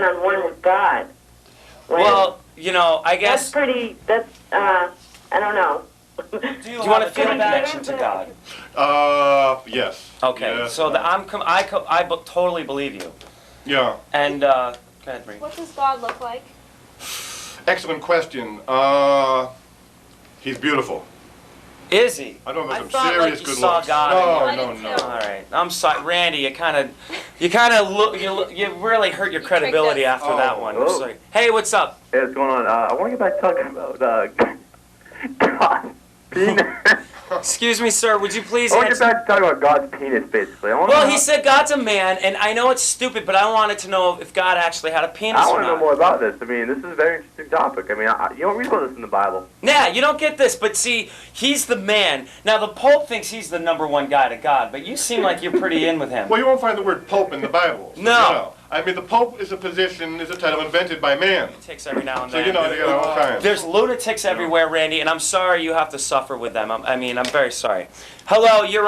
one-on-one with God. Well, you know, I guess... I don't know. Do you want to feel connection to God? Yes. Okay, yes. so I totally believe you. Yeah. And, go ahead, Bree. What does God look like? Excellent question. He's beautiful. Is he? I don't know if I there's some thought serious like you good saw looks. God. No. All right, I'm sorry, Randy. You really hurt your credibility tricked us. after that one. I'm sorry. Hey, what's up? Hey, what's going on? I want to get back talking about God's penis. Excuse me, sir. Would you please I want to answer? get back to talking about God's penis, basically. Well, he said God's a man, and I know it's stupid, but I wanted to know if God actually had a penis I or want to not. know more about this. I mean, this is a very interesting topic. I mean, you don't read about this in the Bible. Nah, you don't get this, but see, he's the man. Now, the Pope thinks he's the #1 guy to God, but you seem like you're pretty in with him. Well, you won't find the word Pope in the Bible. So, No. You know. I mean, the Pope is a position, is a title invented by man. Lunatics every now and So, then. you know, they got all kinds. There's lunatics everywhere, Randy, and I'm sorry you have to suffer with them. I'm very sorry. Hello, you're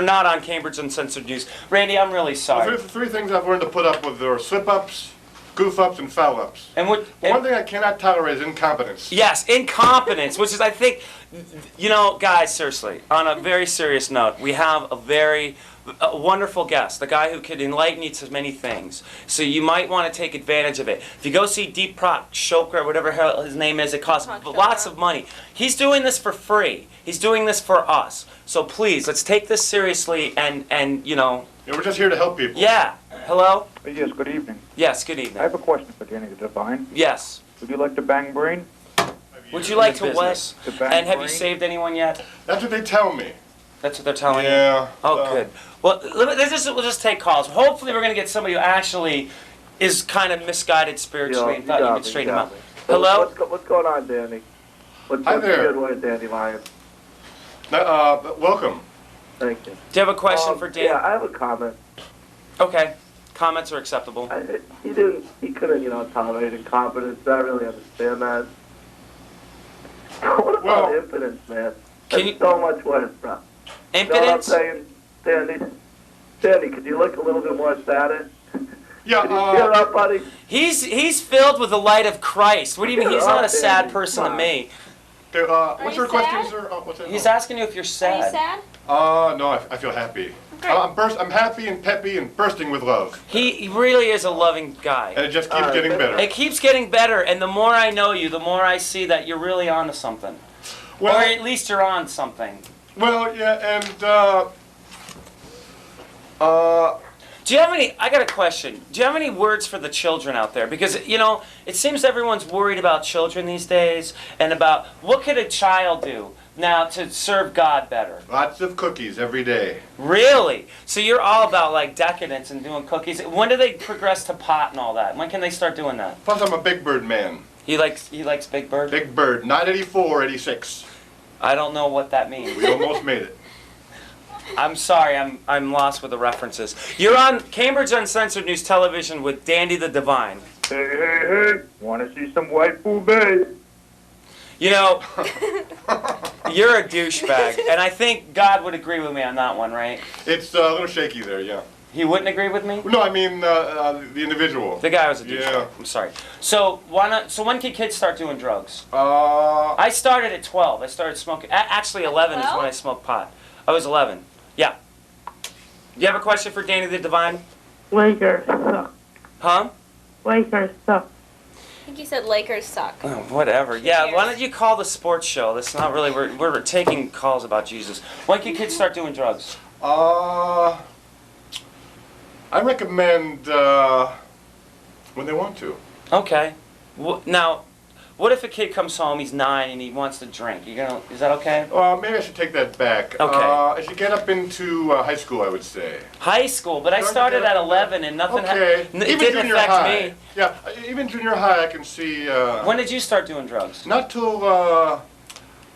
not on Cambridge Uncensored News. Randy, I'm really sorry. Well, three things I've learned to put up with are slip-ups, goof-ups, and foul-ups. And what? One thing I cannot tolerate is incompetence. Yes, incompetence, which is, I think, you know, guys, seriously, on a very serious note, we have a wonderful guest, a guy who could enlighten you to many things. So you might want to take advantage of it. If you go see Deepak Chopra, whatever hell his name is, it costs lots of money. He's doing this for free. He's doing this for us. So please, let's take this seriously and you know. Yeah, we're just here to help people. Yeah. Hello? Yes, good evening. Yes, good I evening. have a question for Danny the Divine. Yes. Would you like to bang brain? Would you like to what? To bang And have you brain? saved anyone yet? That's what they tell me. That's what they're telling you? Yeah. Oh, good. Well, we'll just take calls. Hopefully we're going to get somebody who actually is kind of misguided spiritually and thought you could straighten them out. Hello? What's going on, Danny? What's Hi there. good way, Danny Lyons? Welcome. Thank you. Do you have a question for Dan? Yeah, I have a comment. Okay. Comments are acceptable. He couldn't, tolerate incompetence. I really understand that. What about impotence, man? That's so much worse, bro. Impotence? You know what I'm saying, Danny, could you look a little bit more sadder? Yeah, Can you cheer up, buddy? He's filled with the light of Christ. What do you mean? He's not a sad Danny. person to me. What's you your question, sad? sir? What's that? He's asking you if you're Are you sad. sad? No, I feel happy. Okay. I'm happy and peppy and bursting with love. He really is a loving guy. And it just keeps getting better. It keeps getting better, and the more I know you, the more I see that you're really onto something. Well, or at least you're on something. Well, yeah, and Do you have any, I got a question. Do you have any words for the children out there? Because, you know, it seems everyone's worried about children these days and about what could a child do now to serve God better? lots of cookies every day. Really? So you're all about like decadence and doing cookies. When do they progress to pot and all that? When can they start doing that? Plus, I'm a Big Bird man. He likes Big Bird? Big Bird, not 84, 86. I don't know what that means. We almost made it. I'm sorry, I'm lost with the references. You're on Cambridge Uncensored News Television with Dandy the Divine. Hey, want to see some white babe? You know, you're a douchebag, and I think God would agree with me on that one, right? It's a little shaky there, yeah. He wouldn't agree with me? No, I mean the individual. The guy was a douchebag. Yeah. I'm sorry. So why not? So when can kids start doing drugs? I I started at 12. I started smoking. Actually, 11 is when I smoked pot. I was 11. Yeah. You have a question for Danny the Divine? Lakers suck. Huh? Lakers suck. I think you said Lakers suck. Oh, whatever. Yeah, cares? why don't you call the sports show? That's not really, we're taking calls about Jesus. When can kids start doing drugs? I recommend when they want to. Okay. Now, what if a kid comes home, he's 9, and he wants to drink? Is that okay? Maybe I should take that back. Okay. I should get up into high school, I would say. High school, but I started at 11 and nothing Okay. it Even didn't junior affect high. me. Yeah, even junior high I can see. When did you start doing drugs? Not till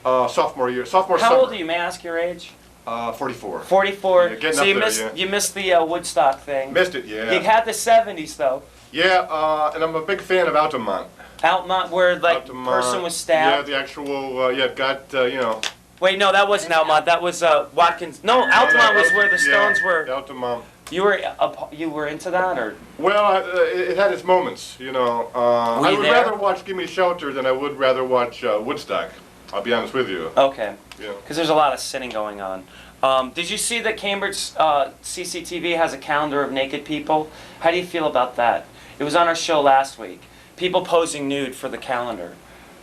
sophomore year. Sophomore How summer. old are you? May I ask your age? 44. 44. Yeah, getting So up you there, missed yeah. you missed the Woodstock thing. Missed it, yeah. You had the 70s though. Yeah, and I'm a big fan of Altamont. Altamont, where like Altamont, person was stabbed. Yeah, the actual, got, Wait, no, that wasn't Altamont. That was Watkins. No, Altamont was where the Stones were. Altamont. You were into that, or? Well, it had its moments, you know. Were I you would there? rather watch Gimme Shelter than I would rather watch Woodstock. I'll be honest with you. Okay. Yeah. Because there's a lot of sinning going on. Did you see that Cambridge CCTV has a calendar of naked people? How do you feel about that? It was on our show last week. People posing nude for the calendar.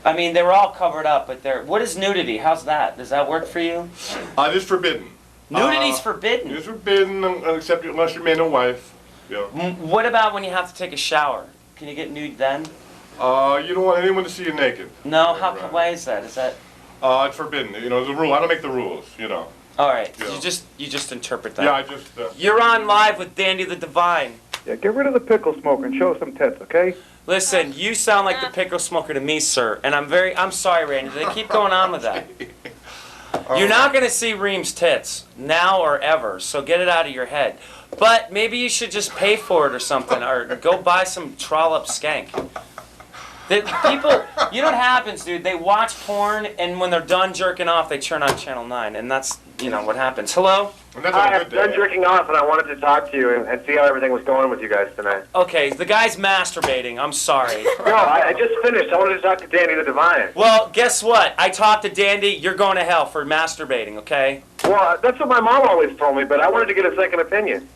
I mean, they were all covered up, but what is nudity? How's that? Does that work for you? It is forbidden. Nudity's forbidden. It is forbidden, except unless you're man and wife. Yeah. What about when you have to take a shower? Can you get nude then? You don't want anyone to see you naked. No. Right. Why is that? Is that? It's forbidden. You know, the rule. I don't make the rules. You know. All right. Yeah. You just interpret that. Yeah, I just. You're on live with Dandy the Divine. Yeah, get rid of the pickle smoker and show some tits, okay? Listen, you sound like the pickle smoker to me, sir, and I'm sorry, Randy. They keep going on with that. You're not going to see Reem's tits now or ever, so get it out of your head. But maybe you should just pay for it or something, or go buy some trollop skank. People, you know what happens, dude? They watch porn, and when they're done jerking off, they turn on Channel 9, and that's, what happens. Hello? And that's Hi, on a I'm good day. done jerking off, and I wanted to talk to you and see how everything was going with you guys tonight. Okay, the guy's masturbating. I'm sorry. No, I just finished. I wanted to talk to Danny the Divine. Well, guess what? I talked to Dandy. You're going to hell for masturbating, okay? Well, that's what my mom always told me, but I wanted to get a second opinion.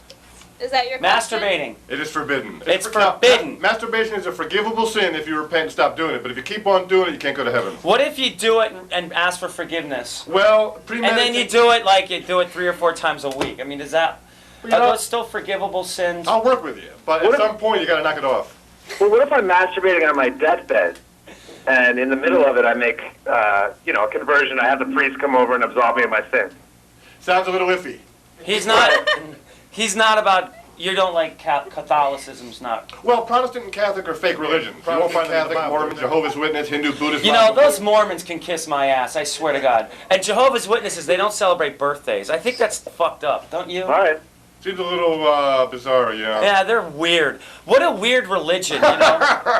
Is that your question? Masturbating. It is forbidden. It's forbidden. Masturbation is a forgivable sin if you repent and stop doing it. But if you keep on doing it, you can't go to heaven. What if you do it and ask for forgiveness? Well, And then you do it like you do it 3 or 4 times a week. I mean, are those still forgivable sins? I'll work with you, but at some point you got to knock it off. Well, what if I'm masturbating on my deathbed, and in the middle of it I make, a conversion, I have the priest come over and absolve me of my sins? Sounds a little iffy. He's not about, you don't like Catholicism's not. Well, Protestant and Catholic are fake religions. You won't find Catholic, Mormon, Jehovah's Witness, Hindu, Buddhist. Those Mormons can kiss my ass, I swear to God. And Jehovah's Witnesses, they don't celebrate birthdays. I think that's fucked up, don't you? All right. Seems a little bizarre, yeah. Yeah, they're weird. What a weird religion,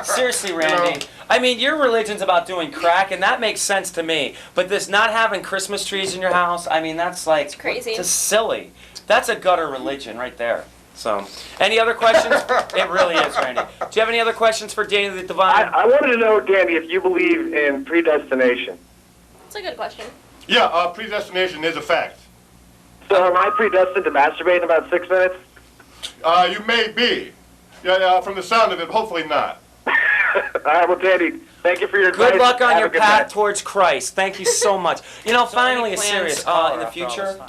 Seriously, Randy. I mean, your religion's about doing crack, and that makes sense to me. But this not having Christmas trees in your house, I mean, that's like... It's crazy. It's silly. That's a gutter religion right there. So, any other questions? It really is, Randy. Do you have any other questions for Danny the Divine? I wanted to know, Danny, if you believe in predestination. That's a good question. Yeah, predestination is a fact. So am I predestined to masturbate in about 6 minutes? You may be. Yeah, from the sound of it, hopefully not. All right, well, Danny, thank you for your advice. Good luck on Have your a good path night. towards Christ. Thank you so much. Finally, a serious. In the future,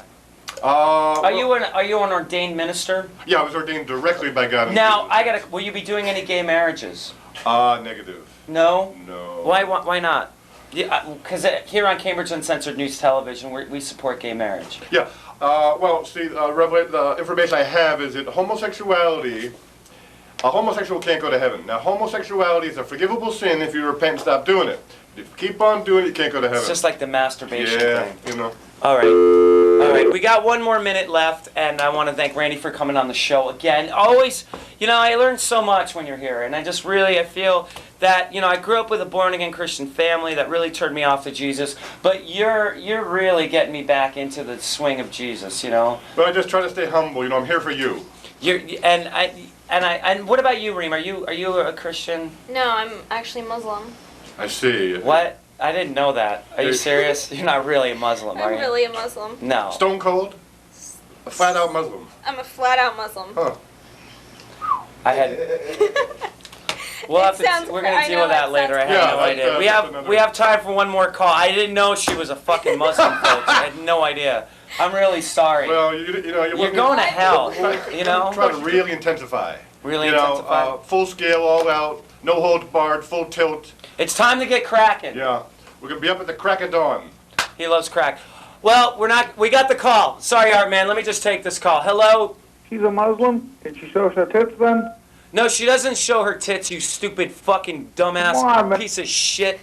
are you an ordained minister? Yeah, I was ordained directly by God. Now, will you be doing any gay marriages? Negative. No. No. Why not? Because here on Cambridge Uncensored News Television, we support gay marriage. Yeah. Well, see, the information I have is that homosexuality, a homosexual can't go to heaven. Now, homosexuality is a forgivable sin if you repent and stop doing it. If you keep on doing it, you can't go to heaven. It's just like the masturbation thing. All right, we got 1 more minute left, and I want to thank Randy for coming on the show again. Always, I learned so much when you're here, and I feel that, I grew up with a born-again Christian family that really turned me off to Jesus, but you're really getting me back into the swing of Jesus, But I just try to stay humble, I'm here for you. And what about you, Reem? Are you a Christian? No, I'm actually Muslim. I see. What? I didn't know that. Are you serious? You're not really a Muslim, are I'm you? really a Muslim. No. Stone cold? A flat-out Muslim? I'm a flat-out Muslim. Huh. I had. We're gonna deal with that later. I had no idea. We have time for one more call. I didn't know she was a fucking Muslim, folks. I had no idea. I'm really sorry. Well, you're going to hell. Try to really intensify. Really intensify. Full scale, all out, no holds barred, full tilt. It's time to get cracking. Yeah, we're gonna be up at the crack of dawn. He loves crack. Well, we got the call. Sorry, Art Man. Let me just take this call. Hello. She's a Muslim? Can she show us her tits then? No, she doesn't show her tits, you stupid fucking dumbass Come on, man. piece of shit.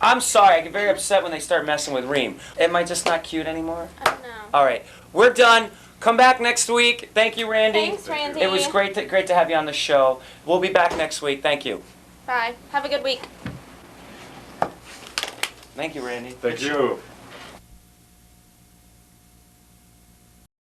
I'm sorry, I get very upset when they start messing with Reem. Am I just not cute anymore? I don't know. All right, we're done. Come back next week. Thank you, Randy. Thanks, Randy. It was great to have you on the show. We'll be back next week. Thank you. Bye. Have a good week. Thank you, Randy. Thank you.